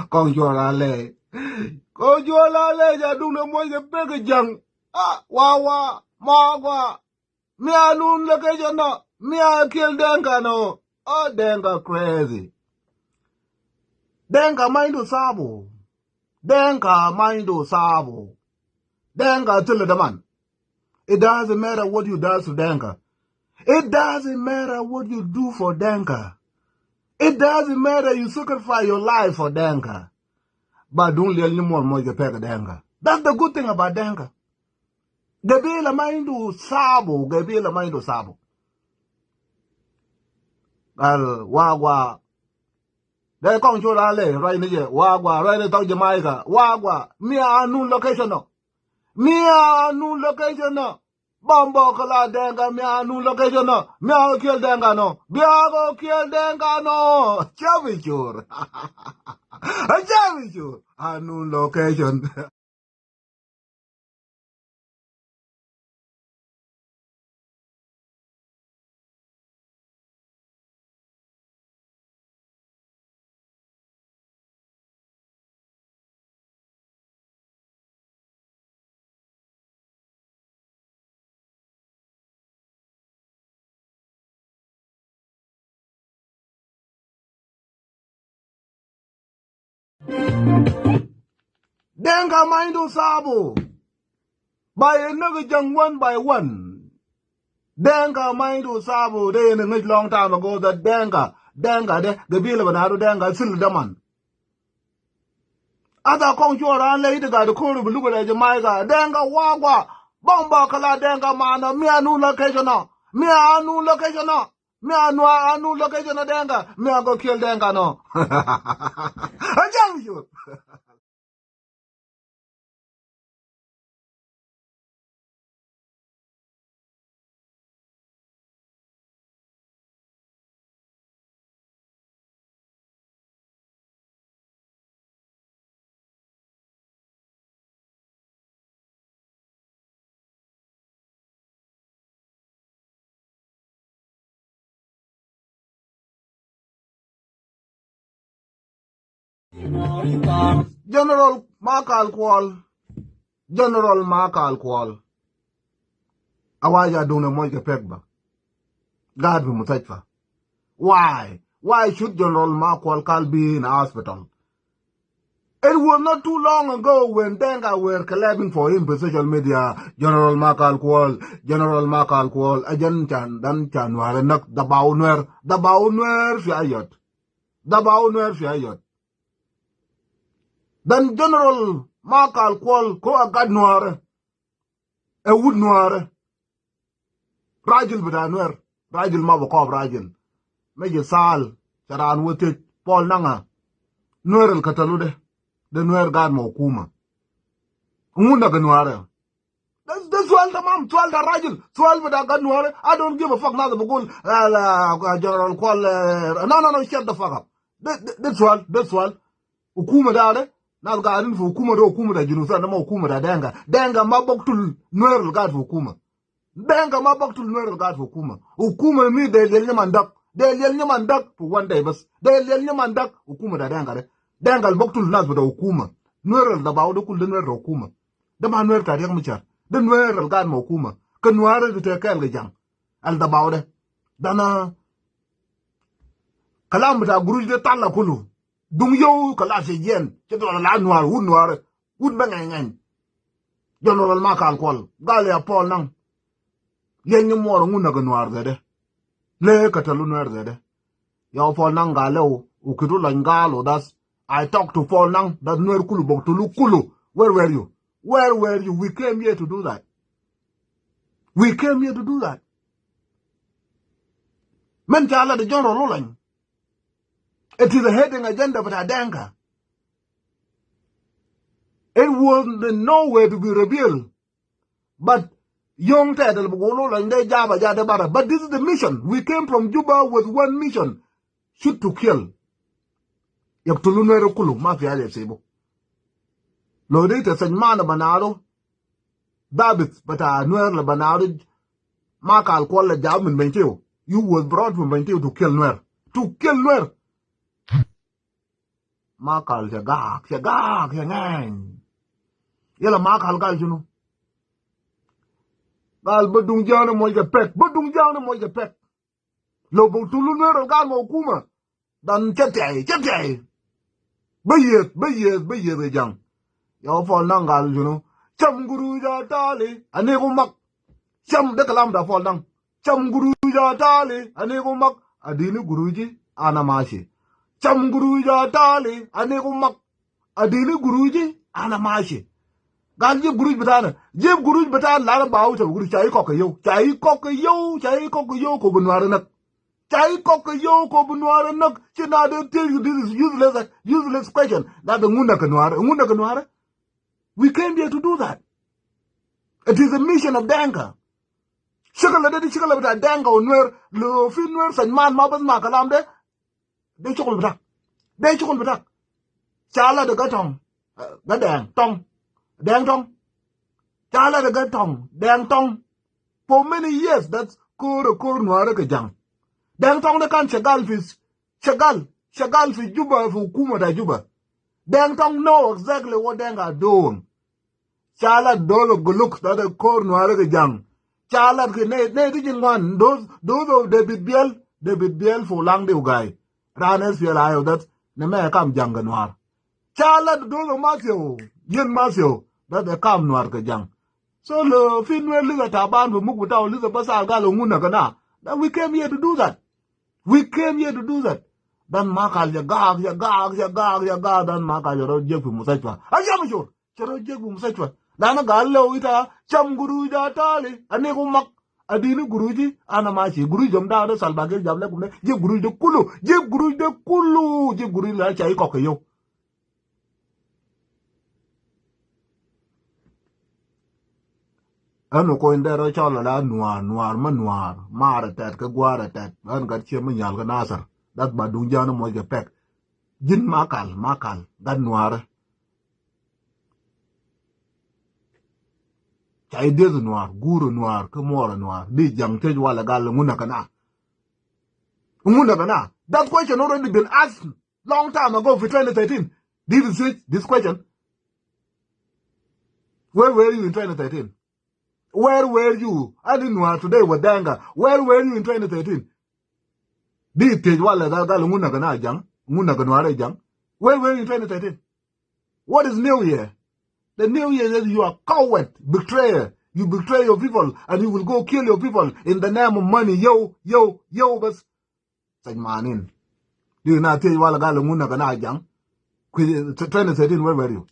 Con chua la le. Con chua la le ya dung na mo ke pe ke jang. Wa ma wa. Me anun location no. Me a kill denga no. Oh denga crazy. Denga mindu sabo. Denga mindu sabo. Denga till the man. It doesn't matter what you do to denga. It doesn't matter what you do for denga. It doesn't matter you sacrifice your life for denga. But don't let anyone more get pega denga. That's the good thing about denga. Gabila mindu sabo. Gabila mindu sabo. Wagwa. They come to Raleigh, right here. Wagwa, right to Jamaica. Wagwa. Me a new location no. Me a new location no. Bambo kala denga me a new location no. Me a kill denga no. Me a go kill denga no. Chavichur. Chavichur. A new location. Denga mindu sabo. By another young one by one. Denga mindu sabo. They in a long time ago that denga de the bill of another denga still the man. Other control and later got the cool look at Jamaica. Denga wagwa. Bomba kala denga mana. Me a new location no. Me a new location no. Me a new location no denga. Me a go kill denga no. I tell you. General Markal Kwal. General Markal Kwal. Awaja duna moja pegba. God be mutachfa. Why? Why should General Markal be in a hospital? It was not too long ago when Denga were collabing for him for social media. General Markal Kwal, General Markal Kwal, Ajan Chan, Dan Chan, Waranak, the Baunwer Fiayot. The Baunwer Fiayot. Then General Markal Kwal, Ko Agad Noir, a wood noir. Rajil Bidanwer, Rajil Mabakov Rajil. Major Sal, Charan Witit, Paul Nanga, Nuer el Catalude, the Nuer God Mokuma. Munda Ganuare. That's 12 the mom, 12 the Rajil, 12 with Ganuare. I don't give a fuck now the Bugul, General Qual. No, shut the fuck up. That's 12. Ukuma Dade, now garden for Ukuma da Junusa, no more Ukuma da Danga Mabok to Nuer God for Ukuma. Denga mabak to Nuer God for Kuma. Ukuma me de Yelyamandak. De Yelyamandak for one day, but de Yelyamandak, Ukuma da Danga. Dengal Boktul Nas with Ukuma. Nuer the Baudo Kulner Okuma. The Manuel Tadiamicha. The Nuer God Mokuma. Canuara to take care of the young. Al the Baude. Dana Calamita Gruj de Talakulu. Dung yo Kalasi Yen. Chetola Lanuar, Woodnuar, Woodbangan. General Markal Kwal. Galia Paul Nang. Yen you more nguna ganuar zede. Le katalunar zede. Yaw Paul Nang galeo, ukidula ngalo das. I talked to Paul Nang, that nuer kulu bok to look kulu. Where were you? Where were you? We came here to do that. We came here to do that. Men chala the general Roland. It is a heading agenda but Adanka. It was nowhere to be revealed. But young Ted and they Java Jadabara. But this is the mission. We came from Juba with one mission. Shoot to kill. Yaktulunero Kulu, Mafia Sebo. Lodita Senmana Banaro. David, but I Nuer Banaro. Markal call a job in Bentil. You was brought from Bentil to kill Nuer. To kill Nuer. makal jagak yang yela makal gal juno gal badung jana mo ga pek lo bo tulu nero gal mo kuma dan chatay bayet jang yo fol nangal juno cham guru ja tali ane ko mak cham de kalam da fol nang cham guru ja tali ane ko mak adini guruji ana mashi cham guru ja tali ane ko mak adini guruji ana mashi gal jib guruj betana la baaw ta guru chai ko yo ko bunwar nak chai ko bunwar nak china de tell you this is useless question that the ngunda kanwar we came here to do that. It is a mission of Denka. Shikala beta Denka unwer lo finwer san man mabas makalam de chokol betak chala de gatong gadang tong dang tong chala de gatong dang tong for many years. That's kor nwara ke jang dang tong de kan shagal fi Juba fi hukuma da Juba. Dang tong know exactly what Denka are doing. Chala dolo guluk da de kor nwara ke jang chala ke ne dijin one those of David Biel for lang de ugay ranes fiel ayo that ne me kam jang nwar chala dolo masyo yen masyo da de kam nwar ke jang so lo finwe liga taban bu mugu taw liga basa galo nguna kana that we came here to do that dan makal ya gag dan makal ro jefu musachwa ajam jor chero jefu musachwa dana gallo ita cham guru ja tali ane ko mak adini guruji ana machi guru jom da salbage jamle kumne je guru de kulu je guru la chai ko yo ano ko indero cholo la noir mara tet ka gwara tet an ga che nyal ga nasar dat ba dung jana mo ge pek jin makal dan noir chai de noir guru noir ke mora noir di jang te wala gal nguna kana that question already been asked long time ago for 2013. Did you see this question? Where were you in 2013? Where were you? I didn't know today with Danga. Where were you in 2013? Did you wala gal nguna kana jang nguna kana jang? Where were you in 2013? What is new here? The new year is you are coward, betrayer. You betray your people and you will go kill your people in the name of money. Yo, but say manin. Do you not tell you wala galo muna kana jang? 2013, where were you?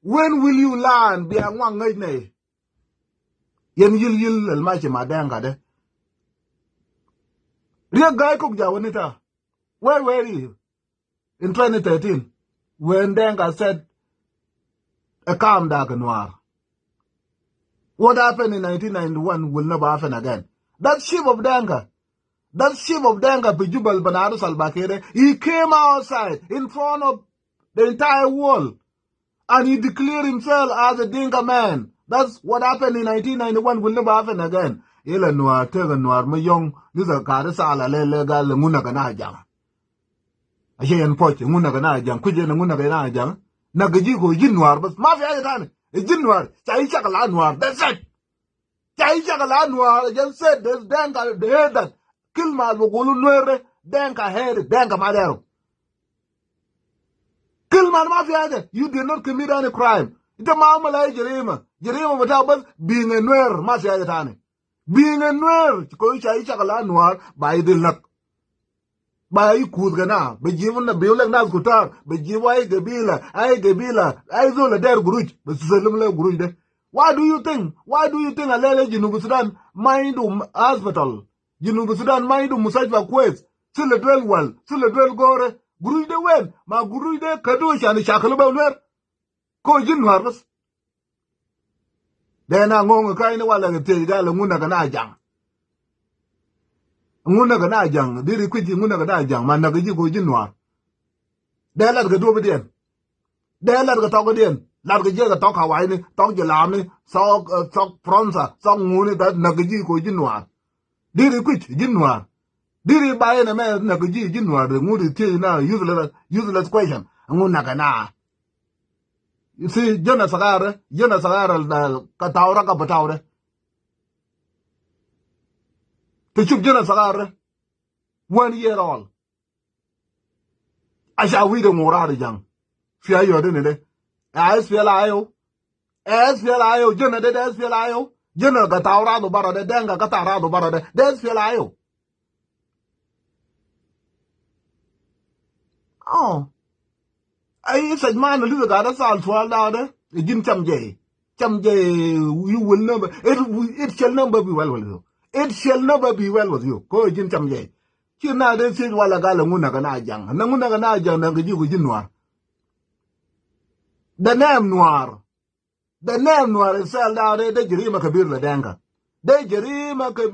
When will you learn? Be a one ngay yen yil el machi madanga de. Real guy cook jawanita. Where were you in 2013 when Denga said a calm dark noir? What happened in 1991 will never happen again. That ship of Denga, Pijubal Banado Salbakere, he came outside in front of the entire world and he declared himself as a Dinka man. That's what happened in 1991 will never happen again. Ila noir, tega noir, me young, this a carasala legal munagana jang. A shay poach, munagana jang, kujan munagana jang, Nagajigo, Jinwar, but Mafia Tan, a Jinwar, Chaichaka Noir, that's it. Chaichaka Noir just said there's Danka, they heard that. Kilma Lugulu, Danka heard Danka Madero. Kilman Mafia, you did not commit any crime. ita ma mala jerima bata bas being a nuer ma sai tane being a nuer ko chai chakala nuar ba idil nak ba yi kud gana be jimun na biulak nas kutar be jiwa ay gabila ay zo la der guruj be salim la guruj de. Why do you think alele Junub Sudan mindu hospital Junub Sudan mindu musajwa kwes sile drill well sile drill gore guruj de wen ma guruj de kadu shani chakala ba nuer ko jin nuar bas de na ngong kai ne wala ke te ga la nguna kana jang diri kwiti nguna kana jang man na ji ko jin noir de la ga do bedien de la ga to bedien la ga je ga to ka wai ni to je la ni so fronza so nguni da na ga ji ko jin noir diri kwiti jin noir diri ba ne me na ga ji jin noir de ngudi ti na useless question nguna kana. You see, jana sagara na katawra ka batawre. To chup jana sagara 1 year old. Asha we the morari jang. Fia yo de ne. SPLIO jana de SPLIO. Jana katawra do bara de denga katara do bara de SPLIO. Oh. I said, man, a little got us all 12 down there. It didn't chum jay, you will never, it shall never be well with you. It shall never be well with you. Go in chum jay. You know, they said, while a galamuna gana jang, and Namuna gana jang, and you with noir. The name noir is sold out there, they jerima kabir la danga. They jerima kabir.